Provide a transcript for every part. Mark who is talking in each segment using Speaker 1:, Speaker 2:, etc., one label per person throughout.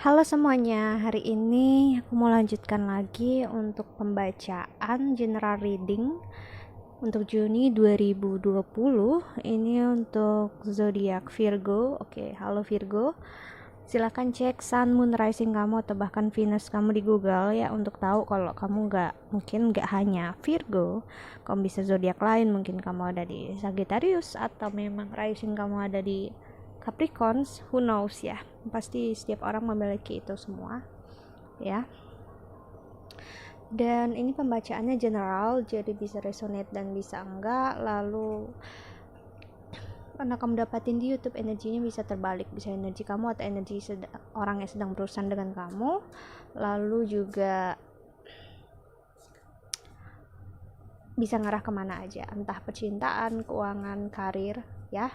Speaker 1: Halo semuanya, hari ini aku mau lanjutkan lagi untuk pembacaan general reading untuk Juni 2020. Ini untuk zodiak Virgo. Oke, halo Virgo. Silakan cek Sun, Moon, Rising kamu atau bahkan Venus kamu di Google ya untuk tahu kalau kamu mungkin nggak hanya Virgo, kamu bisa zodiak lain, mungkin kamu ada di Sagittarius atau memang Rising kamu ada di Capricorns, who knows ya. Pasti setiap orang memiliki itu semua ya. Dan ini pembacaannya general, jadi bisa resonate dan bisa enggak. Lalu karena kamu dapatin di YouTube, energinya bisa terbalik, bisa energi kamu atau energi orang yang sedang berurusan dengan kamu. Lalu juga bisa ngarah kemana aja, entah percintaan, keuangan, karir ya.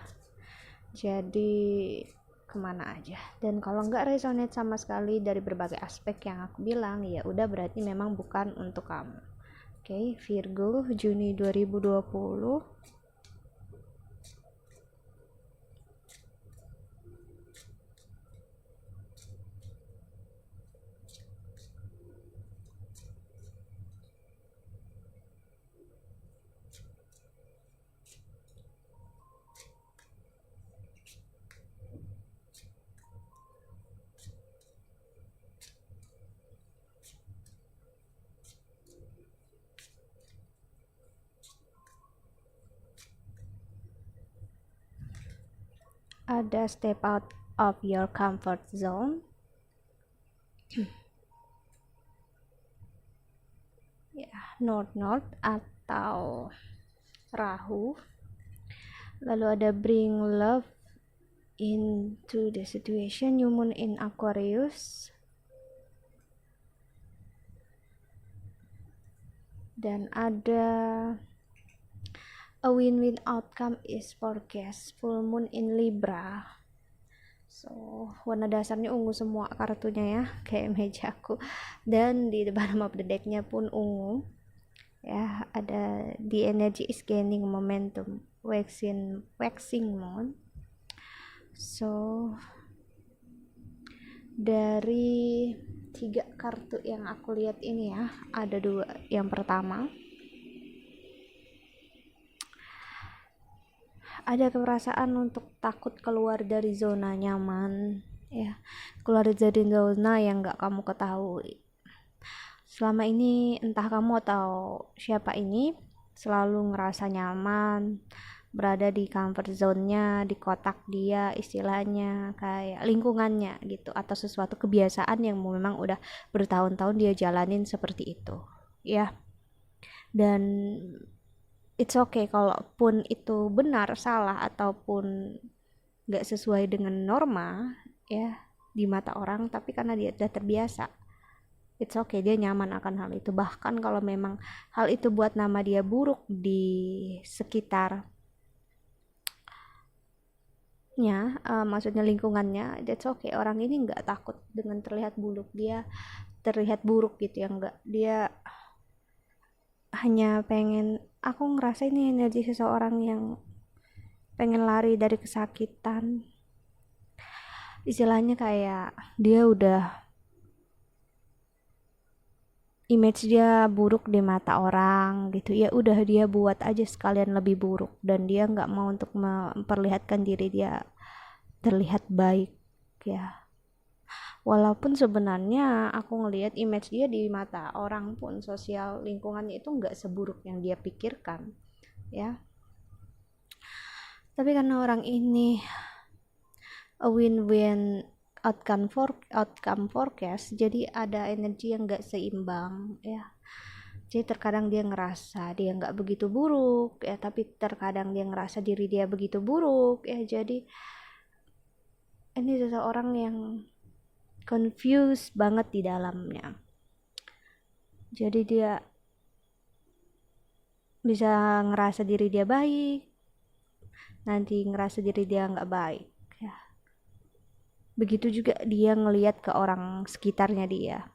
Speaker 1: Jadi kemana aja. Dan kalau nggak resonate sama sekali dari berbagai aspek yang aku bilang, ya udah berarti memang bukan untuk kamu. Oke, Virgo Juni 2020. Ada step out of your comfort zone. Ya, North atau Rahu. Lalu ada bring love into the situation, new moon in Aquarius. Dan ada a win-win outcome is forecast, full moon in Libra. So, warna dasarnya ungu semua kartunya ya, kayak mejaku. Dan di bottom of the decknya pun ungu. Ya, ada the energy is gaining momentum, waxing moon. So, dari 3 kartu yang aku lihat ini ya, ada 2. Yang pertama, ada perasaan untuk takut keluar dari zona nyaman ya, keluar dari zona yang gak kamu ketahui. Selama ini entah kamu atau siapa ini selalu ngerasa nyaman berada di comfort zone-nya, di kotak dia istilahnya, kayak lingkungannya gitu, atau sesuatu kebiasaan yang memang udah bertahun-tahun dia jalanin seperti itu ya. Dan it's okay kalaupun itu benar, salah, ataupun gak sesuai dengan norma ya di mata orang, tapi karena dia udah terbiasa, it's okay, dia nyaman akan hal itu. Bahkan kalau memang hal itu buat nama dia buruk di sekitarnya, maksudnya lingkungannya, that's okay. Orang ini gak takut dengan terlihat buruk gitu ya, enggak. Dia hanya pengen, aku ngerasa ini energi seseorang yang pengen lari dari kesakitan, istilahnya kayak dia udah image dia buruk di mata orang gitu ya, udah dia buat aja sekalian lebih buruk, dan dia nggak mau untuk memperlihatkan diri dia terlihat baik ya. Walaupun sebenarnya aku ngelihat image dia di mata orang pun, sosial lingkungannya itu nggak seburuk yang dia pikirkan ya. Tapi karena orang ini a win-win outcome forecast, jadi ada energi yang nggak seimbang ya. Jadi terkadang dia ngerasa dia nggak begitu buruk ya, tapi terkadang dia ngerasa diri dia begitu buruk ya. Jadi ini seseorang yang confused banget di dalamnya. Jadi dia bisa ngerasa diri dia baik, nanti ngerasa diri dia nggak baik ya. Begitu juga dia ngelihat ke orang sekitarnya dia.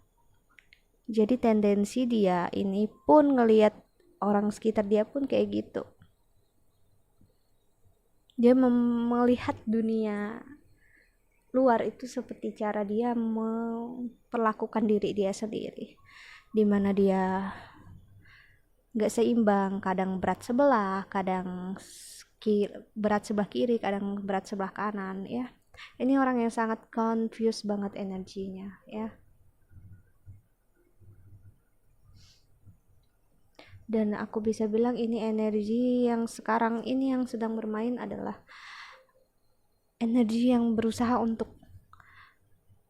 Speaker 1: Jadi tendensi dia ini pun ngelihat orang sekitar dia pun kayak gitu. Dia melihat dunia luar itu seperti cara dia memperlakukan diri dia sendiri, dimana dia nggak seimbang, kadang berat sebelah, kadang berat sebelah kiri, kadang berat sebelah kanan ya. Ini orang yang sangat confused banget energinya ya. Dan aku bisa bilang ini energi yang sekarang ini yang sedang bermain adalah energi yang berusaha untuk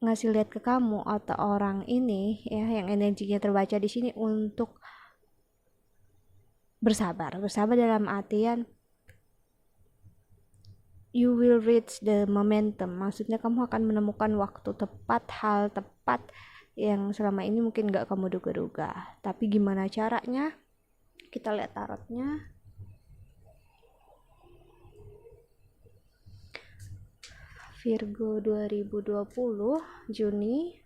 Speaker 1: ngasih lihat ke kamu atau orang ini ya, yang energinya terbaca di sini, untuk bersabar dalam artian you will reach the momentum. Maksudnya kamu akan menemukan waktu tepat, hal tepat yang selama ini mungkin gak kamu duga-duga. Tapi gimana caranya? Kita lihat tarotnya. Virgo 2020 Juni.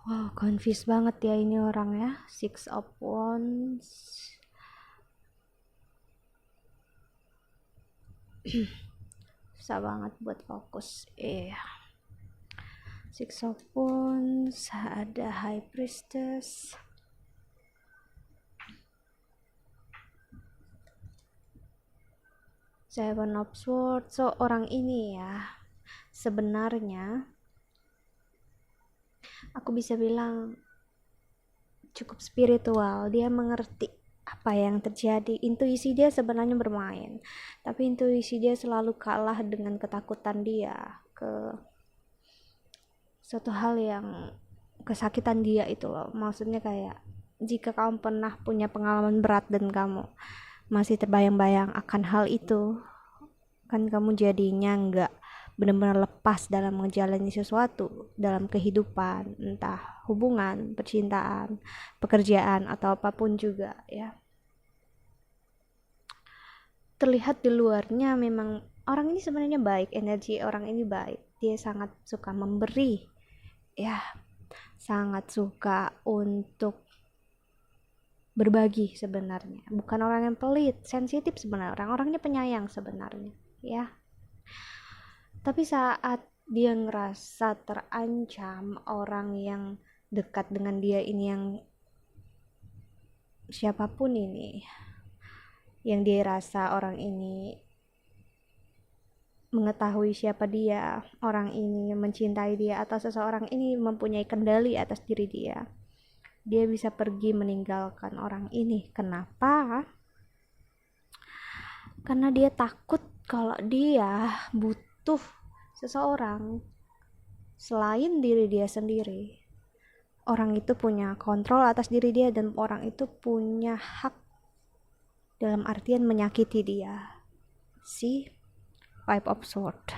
Speaker 1: Wow, confused banget ya ini orang ya. Six of Wands. Susah banget buat fokus. Six of Wands, ada High Priestess. Seven of Swords. So orang ini ya sebenarnya aku bisa bilang cukup spiritual. Dia mengerti apa yang terjadi. Intuisi dia sebenarnya bermain, tapi intuisi dia selalu kalah dengan ketakutan dia ke suatu hal yang kesakitan dia itu loh. Maksudnya kayak jika kamu pernah punya pengalaman berat dan kamu masih terbayang-bayang akan hal itu, kan kamu jadinya nggak benar-benar lepas dalam menjalani sesuatu dalam kehidupan, entah hubungan, percintaan, pekerjaan, atau apapun juga ya. Terlihat di luarnya memang orang ini sebenarnya baik, energi orang ini baik, dia sangat suka memberi ya, sangat suka untuk berbagi sebenarnya, bukan orang yang pelit, sensitif sebenarnya, orangnya penyayang sebenarnya ya. Tapi saat dia ngerasa terancam, orang yang dekat dengan dia ini, yang siapapun ini, yang dia rasa orang ini mengetahui siapa dia, orang ini mencintai dia, atau seseorang ini mempunyai kendali atas diri dia, dia bisa pergi meninggalkan orang ini. Kenapa? Karena dia takut kalau dia butuh seseorang selain diri dia sendiri. Orang itu punya kontrol atas diri dia, dan orang itu punya hak dalam artian menyakiti dia. See? Five of Swords.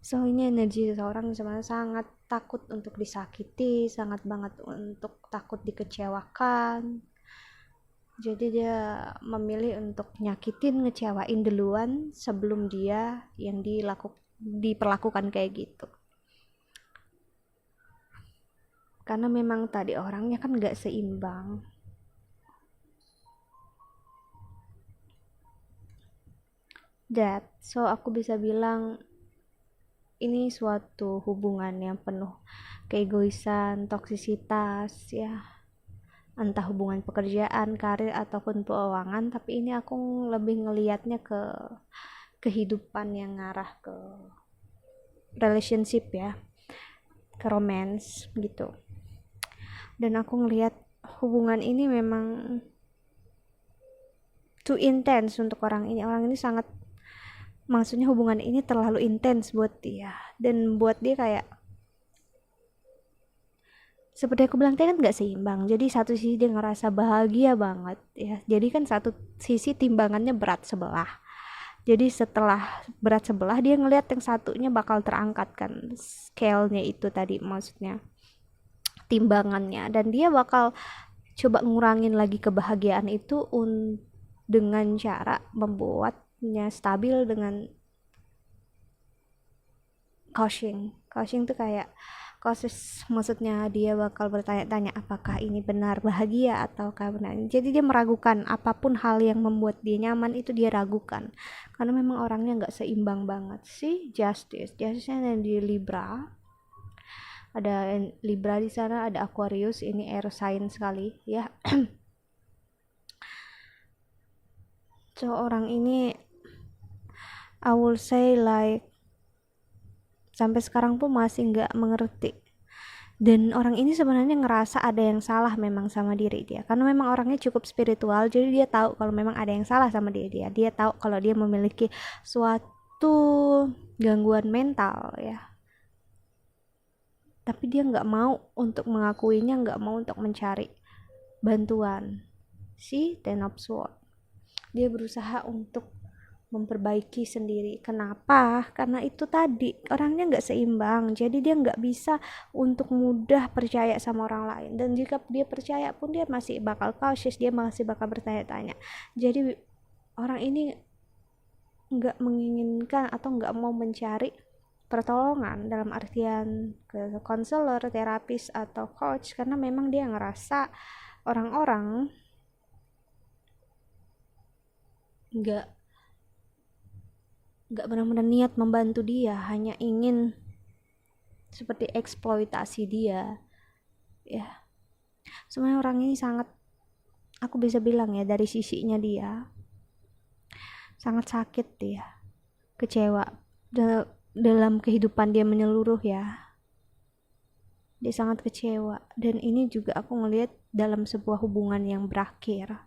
Speaker 1: So ini energi seseorang sebenarnya sangat takut untuk disakiti, sangat banget untuk takut dikecewakan. Jadi dia memilih untuk nyakitin, ngecewain duluan sebelum dia yang diperlakukan kayak gitu. Karena memang tadi orangnya kan gak seimbang. So aku bisa bilang ini suatu hubungan yang penuh keegoisan, toksisitas ya, entah hubungan pekerjaan, karir, ataupun keuangan. Tapi ini aku lebih ngelihatnya ke kehidupan yang ngarah ke relationship ya, ke romance gitu. Dan aku ngelihat hubungan ini memang too intense untuk orang ini. Orang ini sangat, maksudnya hubungan ini terlalu intens buat dia, dan buat dia kayak seperti aku bilang tadi kan gak seimbang. Jadi satu sisi dia ngerasa bahagia banget ya, jadi kan satu sisi timbangannya berat sebelah. Jadi setelah berat sebelah, dia ngelihat yang satunya bakal terangkat kan, scale-nya itu tadi, maksudnya timbangannya, dan dia bakal coba ngurangin lagi kebahagiaan itu dengan cara membuatnya stabil dengan coaching tuh kayak proses, maksudnya dia bakal bertanya-tanya apakah ini benar bahagia ataukah benar. Jadi dia meragukan apapun hal yang membuat dia nyaman, itu dia ragukan karena memang orangnya nggak seimbang banget sih. Justice-nya di Libra, ada Libra di sana, ada Aquarius, ini air sign sekali ya. So orang ini I will say like sampai sekarang pun masih nggak mengerti, dan orang ini sebenarnya ngerasa ada yang salah memang sama diri dia karena memang orangnya cukup spiritual. Jadi dia tahu kalau memang ada yang salah sama dia tahu kalau dia memiliki suatu gangguan mental ya, tapi dia nggak mau untuk mengakuinya, nggak mau untuk mencari bantuan. Ten of Swords, dia berusaha untuk memperbaiki sendiri. Kenapa? Karena itu tadi, orangnya nggak seimbang, jadi dia nggak bisa untuk mudah percaya sama orang lain, dan jika dia percaya pun dia masih bakal cautious, dia masih bakal bertanya-tanya. Jadi orang ini nggak menginginkan atau nggak mau mencari pertolongan dalam artian ke konselor, terapis, atau coach, karena memang dia ngerasa orang-orang nggak benar-benar niat membantu dia, hanya ingin seperti eksploitasi dia ya. Sebenarnya orang ini sangat, aku bisa bilang ya, dari sisinya dia sangat sakit, dia kecewa dalam kehidupan dia menyeluruh ya, dia sangat kecewa. Dan ini juga aku ngelihat dalam sebuah hubungan yang berakhir,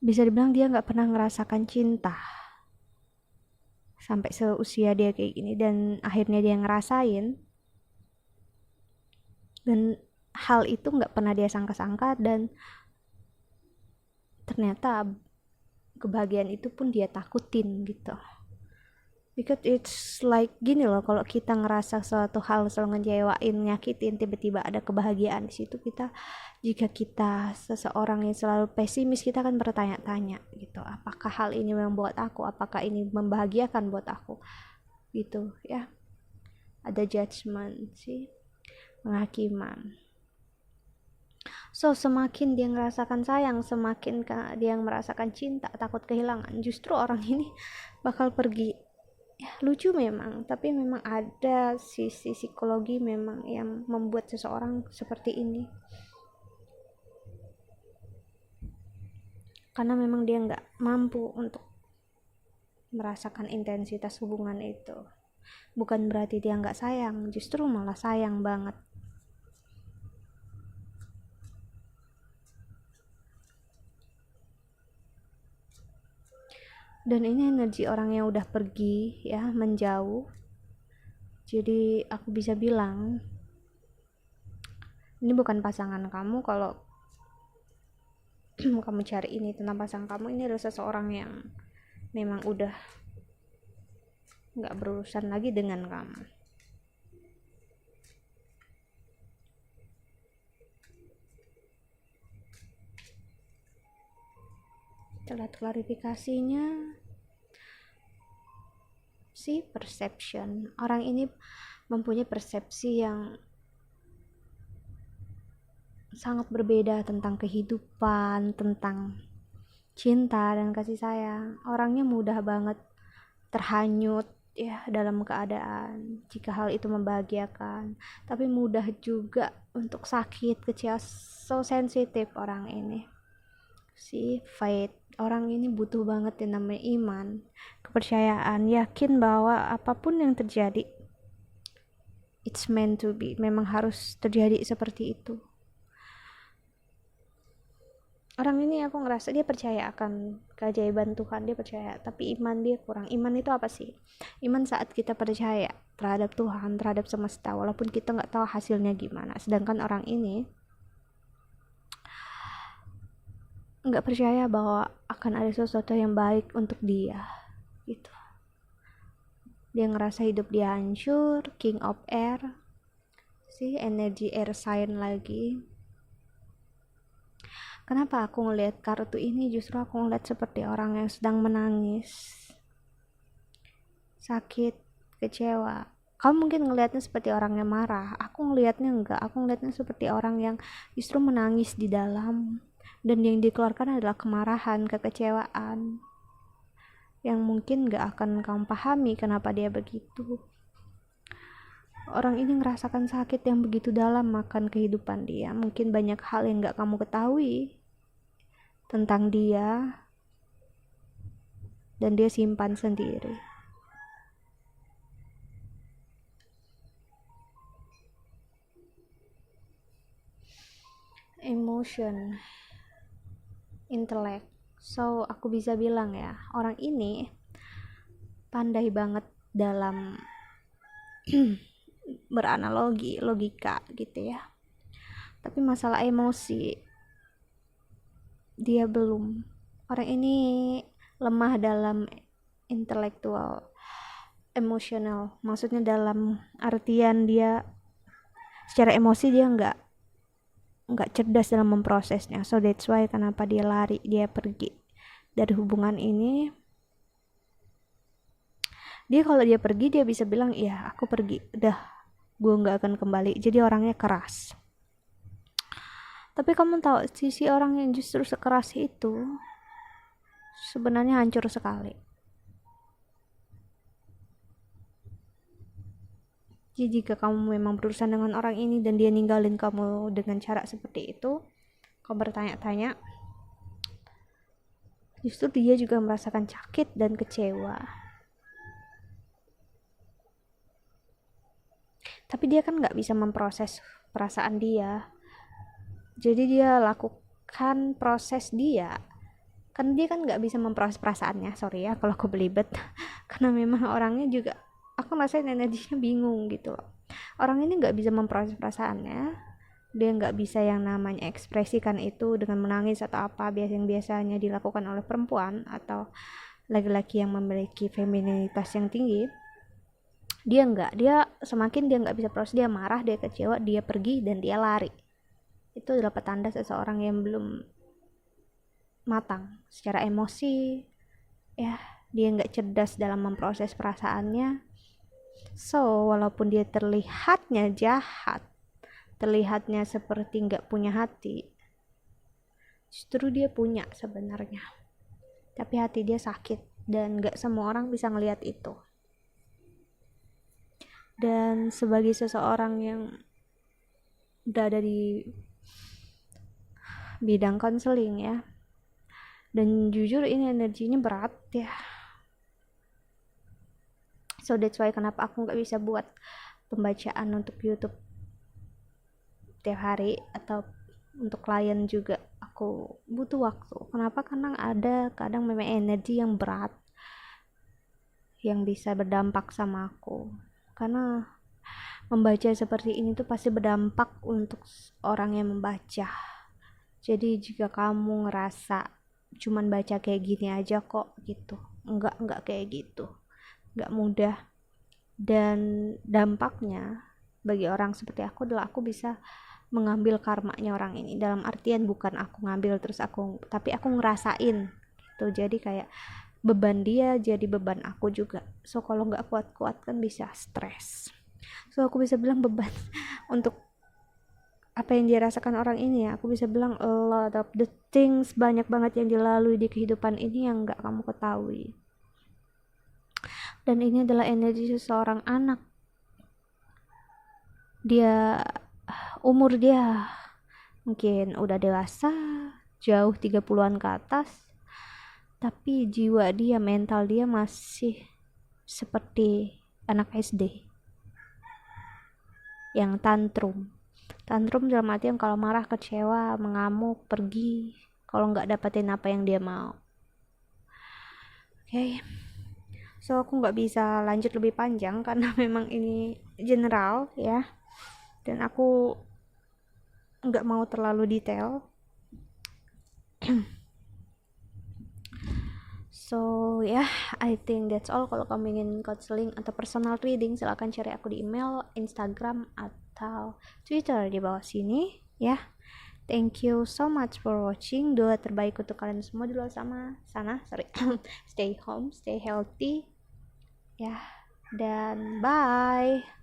Speaker 1: bisa dibilang dia nggak pernah ngerasakan cinta sampai seusia dia kayak gini, dan akhirnya dia ngerasain, dan hal itu nggak pernah dia sangka-sangka, dan ternyata kebahagiaan itu pun dia takutin gitu. Because it's like gini loh, kalau kita ngerasa suatu hal selalu ngecewain, nyakitin, tiba-tiba ada kebahagiaan di situ, jika kita seseorang yang selalu pesimis, kita akan bertanya-tanya gitu, apakah hal ini membuat aku, apakah ini membahagiakan buat aku gitu ya. Ada judgment sih, penghakiman. So semakin dia merasakan sayang, semakin dia merasakan cinta, takut kehilangan, justru orang ini bakal pergi. Ya, lucu memang, tapi memang ada sisi psikologi memang yang membuat seseorang seperti ini, karena memang dia nggak mampu untuk merasakan intensitas hubungan itu. Bukan berarti dia nggak sayang, justru malah sayang banget. Dan ini energi orang yang udah pergi ya, menjauh. Jadi aku bisa bilang ini bukan pasangan kamu. Kalau kamu cari ini tentang pasangan kamu, ini adalah seseorang yang memang udah nggak berurusan lagi dengan kamu. Lihat klarifikasinya sih, perception. Orang ini mempunyai persepsi yang sangat berbeda tentang kehidupan, tentang cinta dan kasih sayang. Orangnya mudah banget terhanyut ya dalam keadaan jika hal itu membahagiakan, tapi mudah juga untuk sakit, kecewa. So sensitif orang ini. Faith, orang ini butuh banget yang namanya iman, kepercayaan, yakin bahwa apapun yang terjadi it's meant to be, memang harus terjadi seperti itu. Orang ini aku ngerasa dia percaya akan keajaiban Tuhan, dia percaya, tapi iman dia kurang. Iman itu apa sih? Iman saat kita percaya terhadap Tuhan, terhadap semesta, walaupun kita nggak tahu hasilnya gimana. Sedangkan orang ini nggak percaya bahwa akan ada sesuatu yang baik untuk dia gitu. Dia ngerasa hidup dia hancur, king of air, si energi air sign lagi. Kenapa aku ngelihat kartu ini? Justru aku ngelihat seperti orang yang sedang menangis, sakit, kecewa. Kamu mungkin ngelihatnya seperti orang yang marah, aku ngelihatnya enggak. Aku ngelihatnya seperti orang yang justru menangis di dalam, dan yang dikeluarkan adalah kemarahan, kekecewaan, yang mungkin gak akan kamu pahami kenapa dia begitu. Orang ini ngerasakan sakit yang begitu dalam makan kehidupan dia. Mungkin banyak hal yang gak kamu ketahui tentang dia, dan dia simpan sendiri. Emotion, intellect. So aku bisa bilang ya, orang ini pandai banget dalam beranalogi, logika gitu ya. Tapi masalah emosi, dia belum. Orang ini lemah dalam intelektual, emosional. Maksudnya dalam artian dia secara emosi dia nggak cerdas dalam memprosesnya. So that's why kenapa dia lari, dia pergi dari hubungan ini. Dia kalau dia pergi dia bisa bilang, iya aku pergi, udah gue nggak akan kembali. Jadi orangnya keras. Tapi kamu tahu sisi orang yang justru sekeras itu sebenarnya hancur sekali. Jadi jika kamu memang berurusan dengan orang ini dan dia ninggalin kamu dengan cara seperti itu, kamu bertanya-tanya, justru dia juga merasakan sakit dan kecewa. Tapi dia kan gak bisa memproses perasaan dia. Jadi dia lakukan proses dia. Kan dia kan gak bisa memproses perasaannya. Sorry ya kalau aku belibet. Karena memang orangnya juga, aku ngerasain energinya bingung gitu loh. Orang ini gak bisa memproses perasaannya. Dia gak bisa yang namanya ekspresikan itu dengan menangis atau apa yang biasanya dilakukan oleh perempuan atau laki-laki yang memiliki femininitas yang tinggi. Dia semakin dia nggak bisa proses, dia marah, dia kecewa, dia pergi dan dia lari. Itu adalah petanda seseorang yang belum matang secara emosi ya. Dia nggak cerdas dalam memproses perasaannya. So walaupun dia terlihatnya jahat, terlihatnya seperti nggak punya hati, justru dia punya sebenarnya. Tapi hati dia sakit dan nggak semua orang bisa ngelihat itu. Dan sebagai seseorang yang udah ada di bidang konseling ya, dan jujur ini energinya berat ya. So that's why kenapa aku gak bisa buat pembacaan untuk YouTube tiap hari, atau untuk klien juga aku butuh waktu. Kenapa? Karena ada kadang memang energi yang berat yang bisa berdampak sama aku. Karena membaca seperti ini tuh pasti berdampak untuk orang yang membaca. Jadi jika kamu ngerasa cuman baca kayak gini aja kok gitu, enggak kayak gitu, enggak mudah. Dan dampaknya bagi orang seperti aku adalah aku bisa mengambil karmanya orang ini, dalam artian bukan aku ngambil terus tapi aku ngerasain gitu. Jadi kayak beban dia jadi beban aku juga. So kalau nggak kuat-kuat kan bisa stres. So aku bisa bilang beban untuk apa yang dirasakan orang ini ya, aku bisa bilang a lot of the things, banyak banget yang dilalui di kehidupan ini yang nggak kamu ketahui. Dan ini adalah energi seseorang anak. Dia umur dia mungkin udah dewasa, jauh 30-an ke atas, tapi jiwa dia, mental dia masih seperti anak SD yang tantrum dalam artian kalau marah, kecewa, mengamuk, pergi kalau nggak dapetin apa yang dia mau. Okay. So aku nggak bisa lanjut lebih panjang karena memang ini general ya, dan aku nggak mau terlalu detail. So ya, I think that's all. Kalau kamu ingin counseling atau personal reading, silahkan cari aku di email, Instagram, atau Twitter di bawah sini ya. Thank you so much for watching. Doa terbaik untuk kalian semua di luar sana. Stay home, stay healthy ya, dan bye.